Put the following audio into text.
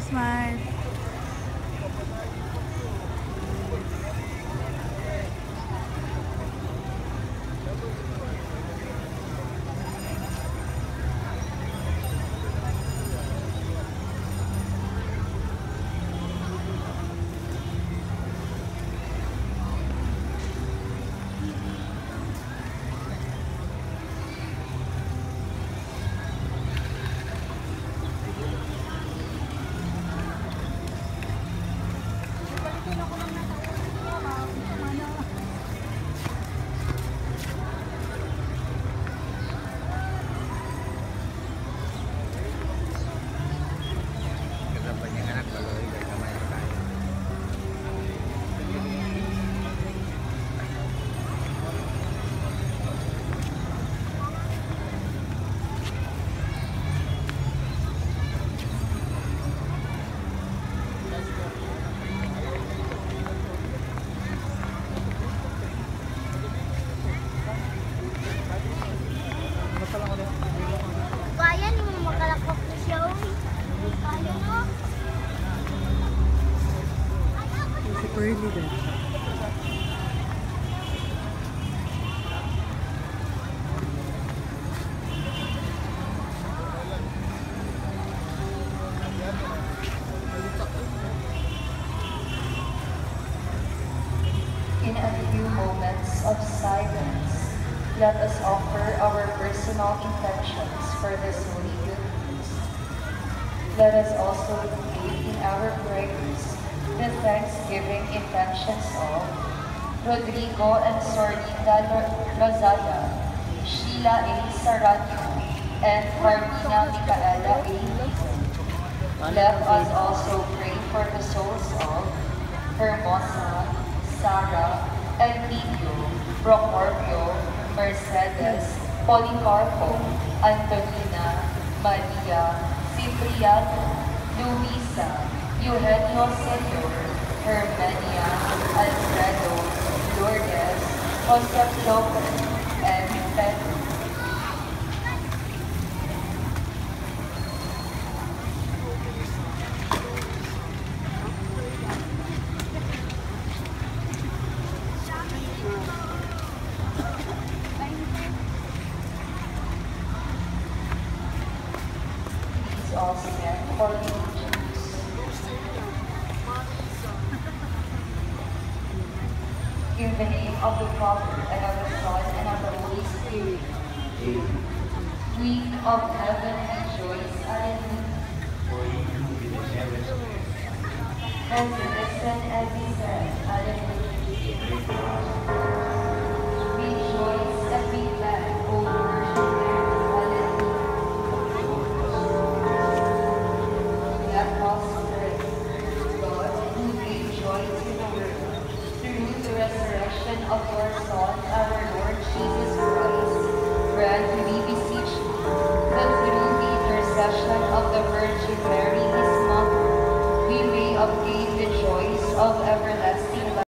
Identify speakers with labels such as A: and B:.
A: Smile.
B: Kaya ni mo makalakop na siya. Kaya no?
A: Si Pearly din.
C: In a few moments of silence, let us offer our personal intentions for this holy good news. Let us also include in our prayers the thanksgiving intentions of Rodrigo and Sorlinda Lazada, Sheila A. Saranio, and Carmina Micaela A. Lizon. Let us also pray for the souls of Hermosa, Sarah, Elpidio, Procorpio, Mercedes, Policarpo, Antonina, Maria, Cipriano, Luisa, Eugenio Senor, Hermenia, Alfredo, Lourdes, Concepcion, and Pedro. All stand for allegiance. In the name of the Father, and of the Son, and of the Holy Spirit. Queen of heaven, rejoice, alleluia. As you listen, as he said, alleluia. Rejoice and be glad, O worship Mary, alleluia. Let us pray. God, who gave joy to the world through the resurrection of your Son, our Lord Jesus Christ, grant, we beseech you, that through the intercession of the Virgin Mary, his mother, we may obtain the joys of